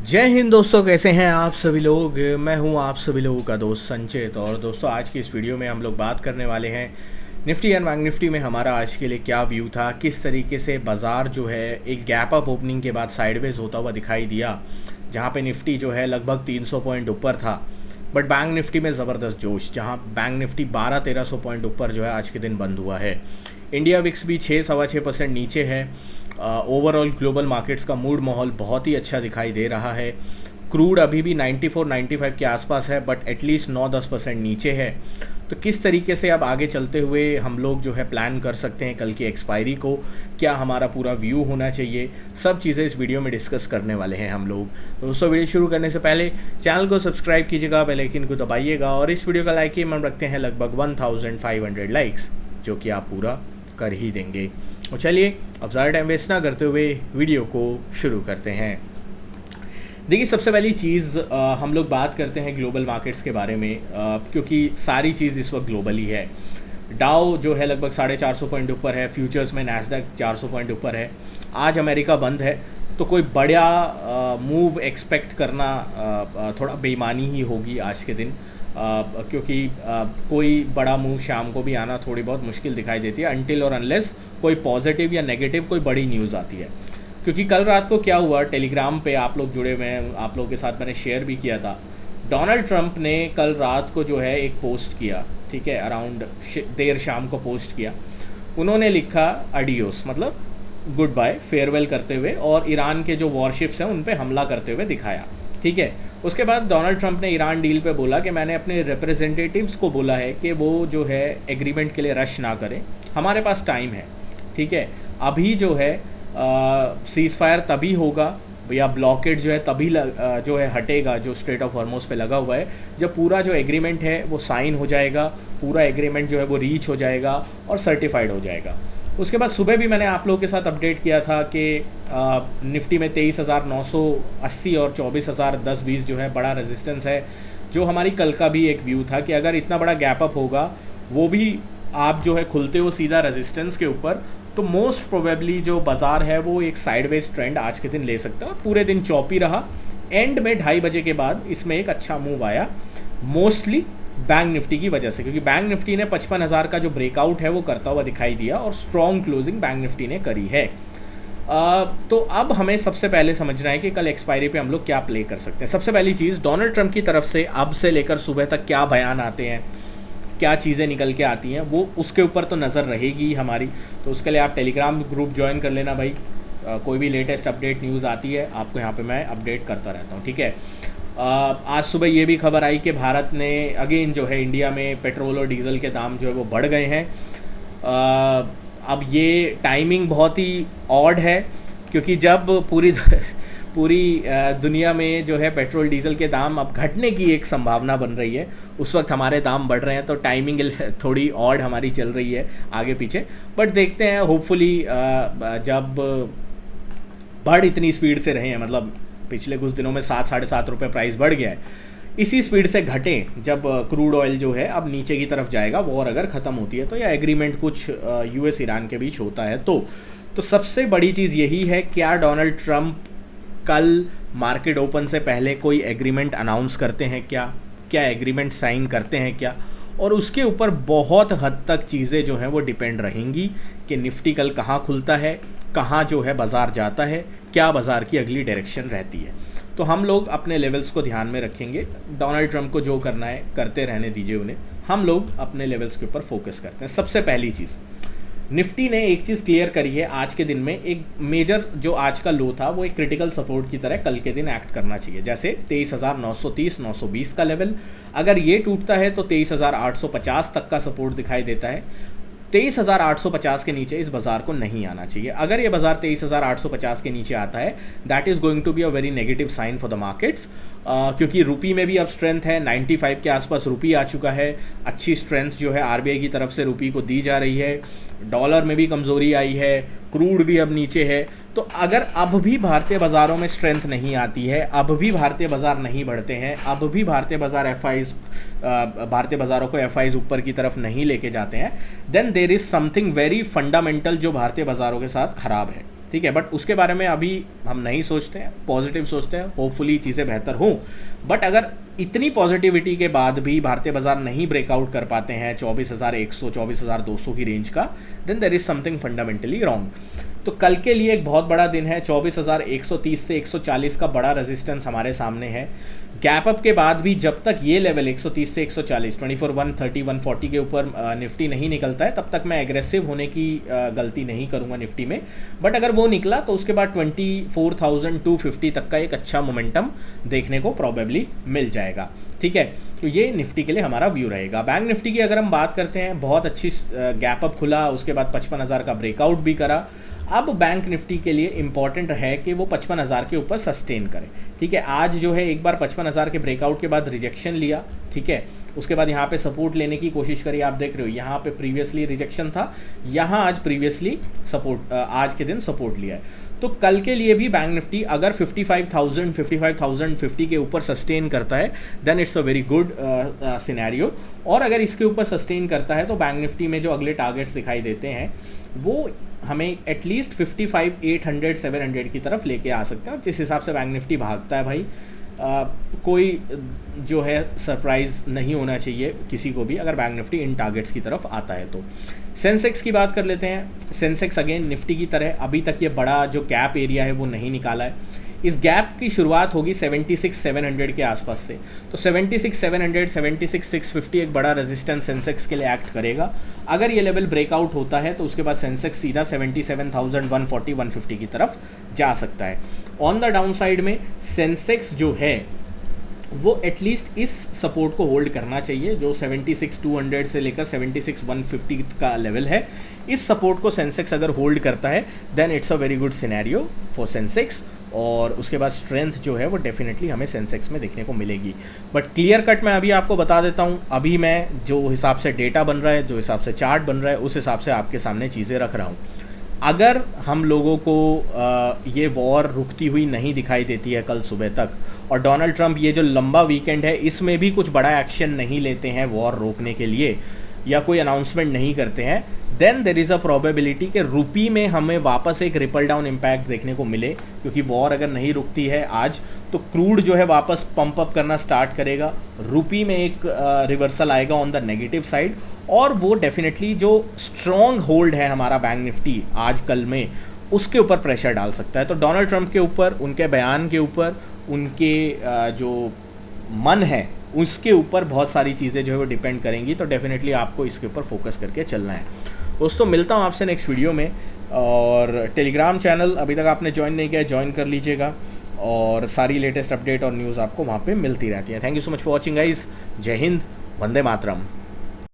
जय हिंद दोस्तों, कैसे हैं आप सभी लोग। मैं हूं आप सभी लोगों का दोस्त संचित। और दोस्तों, आज की इस वीडियो में हम लोग बात करने वाले हैं निफ्टी एंड बैंक निफ्टी में हमारा आज के लिए क्या व्यू था, किस तरीके से बाज़ार जो है एक गैप अप ओपनिंग के बाद साइडवेज होता हुआ दिखाई दिया, जहां पे निफ्टी जो है लगभग 300 पॉइंट ऊपर था। बट बैंक निफ्टी में ज़बरदस्त जोश, जहां बैंक निफ्टी 1200-1300 पॉइंट ऊपर जो है आज के दिन बंद हुआ है। इंडिया विक्स भी 6-6.25% नीचे है। ओवरऑल ग्लोबल मार्केट्स का मूड माहौल बहुत ही अच्छा दिखाई दे रहा है। क्रूड अभी भी 94-95 के आसपास है, बट एटलीस्ट 9-10% नीचे है। तो किस तरीके से अब आगे चलते हुए हम लोग जो है प्लान कर सकते हैं कल की एक्सपायरी को, क्या हमारा पूरा व्यू होना चाहिए, सब चीज़ें इस वीडियो में डिस्कस करने वाले हैं हम लोग। तो दोस्तों, वीडियो शुरू करने से पहले चैनल को सब्सक्राइब कीजिएगा, बेल आइकन को दबाइएगा और इस वीडियो का लाइक की हम रखते हैं लगभग 1500 लाइक्स, जो कि आप पूरा कर ही देंगे। और चलिए अब ज़्यादा टाइम वेस्ट ना करते हुए वीडियो को शुरू करते हैं। देखिए, सबसे पहली चीज़ हम लोग बात करते हैं ग्लोबल मार्केट्स के बारे में, क्योंकि सारी चीज़ इस वक्त ग्लोबल ही है। डाउ जो है लगभग 450 पॉइंट ऊपर है, फ्यूचर्स में नैस्डैक 400 पॉइंट ऊपर है। आज अमेरिका बंद है, तो कोई बड़ा मूव एक्सपेक्ट करना थोड़ा बेईमानी ही होगी आज के दिन, क्योंकि कोई बड़ा मूव शाम को भी आना थोड़ी बहुत मुश्किल दिखाई देती है, अनटिल और अनलेस कोई पॉजिटिव या नेगेटिव कोई बड़ी न्यूज़ आती है। क्योंकि कल रात को क्या हुआ, टेलीग्राम पे आप लोग जुड़े हुए हैं, आप लोगों के साथ मैंने शेयर भी किया था। डोनाल्ड ट्रंप ने कल रात को जो है एक पोस्ट किया, ठीक है, अराउंड देर शाम को पोस्ट किया। उन्होंने लिखा अडियोस, मतलब गुड बाय, फेयरवेल करते हुए, और ईरान के जो वॉरशिप्स हैं उन पे हमला करते हुए दिखाया, ठीक है। उसके बाद डोनाल्ड ट्रंप ने ईरान डील पे बोला कि मैंने अपने रिप्रेजेंटेटिव्स को बोला है कि वो जो है एग्रीमेंट के लिए रश ना करें, हमारे पास टाइम है, ठीक है। अभी जो है सीज़ फायर तभी होगा या ब्लॉकेड जो है तभी जो है हटेगा, जो स्ट्रेट ऑफ हॉर्मोज पे लगा हुआ है, जब पूरा जो एग्रीमेंट है वो साइन हो जाएगा, पूरा एग्रीमेंट जो है वो रीच हो जाएगा और सर्टिफाइड हो जाएगा। उसके बाद सुबह भी मैंने आप लोगों के साथ अपडेट किया था कि निफ्टी में 23,980 और 24,010-20 जो है बड़ा रेजिस्टेंस है, जो हमारी कल का भी एक व्यू था कि अगर इतना बड़ा गैप अप होगा, वो भी आप जो है खुलते हो सीधा रेजिस्टेंस के ऊपर, तो मोस्ट प्रोबेबली जो बाज़ार है वो एक साइडवेज ट्रेंड आज के दिन ले सकता है। पूरे दिन चौपी रहा, एंड में 2:30 बजे के बाद इसमें एक अच्छा मूव आया, मोस्टली बैंक निफ्टी की वजह से, क्योंकि बैंक निफ्टी ने 55,000 का जो ब्रेकआउट है वो करता हुआ दिखाई दिया और स्ट्रॉन्ग क्लोजिंग बैंक निफ्टी ने करी है। तो अब हमें सबसे पहले समझना है कि कल एक्सपायरी पे हम लोग क्या प्ले कर सकते हैं। सबसे पहली चीज़, डोनाल्ड ट्रंप की तरफ से अब से लेकर सुबह तक क्या बयान आते हैं, क्या चीज़ें निकल के आती हैं, वो उसके ऊपर तो नज़र रहेगी हमारी। तो उसके लिए आप टेलीग्राम ग्रुप ज्वाइन कर लेना भाई। कोई भी लेटेस्ट अपडेट न्यूज़ आती है आपको यहाँ पे मैं अपडेट करता रहता हूँ, ठीक है। आज सुबह ये भी खबर आई कि भारत ने अगेन जो है इंडिया में पेट्रोल और डीजल के दाम जो है वो बढ़ गए हैं। अब ये टाइमिंग बहुत ही ऑड है, क्योंकि जब पूरी दुनिया में जो है पेट्रोल डीजल के दाम अब घटने की एक संभावना बन रही है, उस वक्त हमारे दाम बढ़ रहे हैं। तो टाइमिंग थोड़ी ऑड हमारी चल रही है आगे पीछे, बट देखते हैं। होपफुली जब बढ़ इतनी स्पीड से रहे हैं, मतलब पिछले कुछ दिनों में 7-7.5 रुपये प्राइस बढ़ गया है, इसी स्पीड से घटे जब क्रूड ऑयल जो है अब नीचे की तरफ जाएगा, वॉर अगर ख़त्म होती है तो, या एग्रीमेंट कुछ यूएस ईरान के बीच होता है तो सबसे बड़ी चीज़ यही है, क्या डोनाल्ड ट्रंप कल मार्केट ओपन से पहले कोई एग्रीमेंट अनाउंस करते हैं, क्या एग्रीमेंट साइन करते हैं क्या। और उसके ऊपर बहुत हद तक चीज़ें जो हैं वो डिपेंड रहेंगी कि निफ्टी कल कहाँ खुलता है, कहाँ जो है बाज़ार जाता है, क्या बाज़ार की अगली डायरेक्शन रहती है। तो हम लोग अपने लेवल्स को ध्यान में रखेंगे। डोनाल्ड ट्रंप को जो करना है करते रहने दीजिए उन्हें, हम लोग अपने लेवल्स के ऊपर फोकस करते हैं। सबसे पहली चीज़, निफ्टी ने एक चीज़ क्लियर करी है आज के दिन में, एक मेजर जो आज का लो था वो एक क्रिटिकल सपोर्ट की तरह कल के दिन एक्ट करना चाहिए। जैसे 23,930-920 का लेवल अगर ये टूटता है तो 23,850 तक का सपोर्ट दिखाई देता है। 23,850 के नीचे इस बाज़ार को नहीं आना चाहिए। अगर ये बाज़ार 23,850 के नीचे आता है, that is going to be a very negative sign for the markets, क्योंकि रुपी में भी अब स्ट्रेंथ है, 95 के आसपास रुपी आ चुका है। अच्छी स्ट्रेंथ जो है आरबीआई की तरफ से रुपी को दी जा रही है। डॉलर में भी कमज़ोरी आई है, क्रूड भी अब नीचे है। तो अगर अब भी भारतीय बाज़ारों में स्ट्रेंथ नहीं आती है, अब भी भारतीय बाज़ार नहीं बढ़ते हैं, अब भी भारतीय बाज़ारों को एफआईज ऊपर की तरफ नहीं लेके जाते हैं, then there is something very fundamental जो भारतीय बाज़ारों के साथ ख़राब है। ठीक है, बट उसके बारे में अभी हम नहीं सोचते हैं, पॉजिटिव सोचते हैं, होपफुली चीज़ें बेहतर हों। बट अगर इतनी पॉजिटिविटी के बाद भी भारतीय बाजार नहीं ब्रेकआउट कर पाते हैं 24,100 24,200 की रेंज का, then there is something fundamentally wrong. तो कल के लिए एक बहुत बड़ा दिन है। 24,130 से 140 का बड़ा रेजिस्टेंस हमारे सामने है। गैप अप के बाद भी जब तक ये लेवल 130 से 140 140 140 के ऊपर निफ्टी नहीं निकलता है, तब तक मैं एग्रेसिव होने की गलती नहीं करूंगा निफ्टी में। बट अगर वो निकला तो उसके बाद 24,250 तक का एक अच्छा मोमेंटम देखने को प्रॉबेबली मिल जाएगा। ठीक है, तो ये निफ्टी के लिए हमारा व्यू रहेगा। बैंक निफ्टी की अगर हम बात करते हैं, बहुत अच्छी गैप अप खुला, उसके बाद 55,000 का ब्रेकआउट भी करा। अब बैंक निफ्टी के लिए इंपॉर्टेंट है कि वो 55,000 के ऊपर सस्टेन करे। ठीक है, आज जो है एक बार 55,000 के ब्रेकआउट के बाद रिजेक्शन लिया। ठीक है, उसके बाद यहाँ पे सपोर्ट लेने की कोशिश करी। आप देख रहे हो यहाँ पे प्रीवियसली रिजेक्शन था, यहाँ आज प्रीवियसली सपोर्ट, आज के दिन सपोर्ट लिया है। तो कल के लिए भी बैंक निफ्टी अगर 55,050 के ऊपर सस्टेन करता है, then it's a very good scenario. और अगर इसके ऊपर सस्टेन करता है तो बैंक निफ्टी में जो अगले टारगेट्स दिखाई देते हैं वो हमें एटलीस्ट 55,800 700 की तरफ लेके आ सकते हैं। और जिस हिसाब से बैंक निफ्टी भागता है भाई, कोई जो है सरप्राइज़ नहीं होना चाहिए किसी को भी अगर बैंक निफ्टी इन टारगेट्स की तरफ आता है तो। सेंसेक्स की बात कर लेते हैं। सेंसेक्स अगेन निफ्टी की तरह अभी तक ये बड़ा जो गैप एरिया है वो नहीं निकाला है। इस गैप की शुरुआत होगी 76,700 के आसपास से। तो 76,700 76,650 एक बड़ा रेजिस्टेंस सेंसेक्स के लिए एक्ट करेगा। अगर ये लेवल ब्रेकआउट होता है तो उसके बाद सेंसेक्स सीधा 77,140 150 की तरफ जा सकता है। ऑन द डाउन साइड में सेंसेक्स जो है वो एटलीस्ट इस सपोर्ट को होल्ड करना चाहिए, जो 76,200 से लेकर 76,150 का लेवल है। इस सपोर्ट को सेंसेक्स अगर होल्ड करता है then it's a very good scenario for Sensex. और उसके बाद स्ट्रेंथ जो है वो डेफिनेटली हमें सेंसेक्स में देखने को मिलेगी। बट क्लियर कट मैं अभी आपको बता देता हूँ, अभी मैं जो हिसाब से डेटा बन रहा है, जो हिसाब से चार्ट बन रहा है, उस हिसाब से आपके सामने चीज़ें रख रहा हूँ। अगर हम लोगों को ये वॉर रुकती हुई नहीं दिखाई देती है कल सुबह तक, और डोनाल्ड ट्रंप ये जो लंबा वीकेंड है इसमें भी कुछ बड़ा एक्शन नहीं लेते हैं वॉर रोकने के लिए, या कोई अनाउंसमेंट नहीं करते हैं, then there is a probability कि रुपी में हमें वापस एक रिपल डाउन इम्पैक्ट देखने को मिले। क्योंकि वॉर अगर नहीं रुकती है आज तो क्रूड जो है वापस पंप अप करना स्टार्ट करेगा, रुपी में एक रिवर्सल आएगा ऑन द नेगेटिव साइड, और वो डेफिनेटली जो स्ट्रॉन्ग होल्ड है हमारा बैंक निफ्टी आज कल में, उसके ऊपर प्रेशर डाल सकता है। तो डोनाल्ड ट्रंप के ऊपर, उनके बयान के ऊपर, उनके जो मन है उसके ऊपर बहुत सारी चीज़ें जो है वो डिपेंड करेंगी। तो डेफिनेटली आपको इसके ऊपर फोकस करके चलना है। दोस्तों मिलता हूँ आपसे नेक्स्ट वीडियो में। और टेलीग्राम चैनल अभी तक आपने ज्वाइन नहीं किया, ज्वाइन कर लीजिएगा, और सारी लेटेस्ट अपडेट और न्यूज़ आपको वहाँ पे मिलती रहती है। Thank you so much for watching guys. जय हिंद, वंदे मातरम।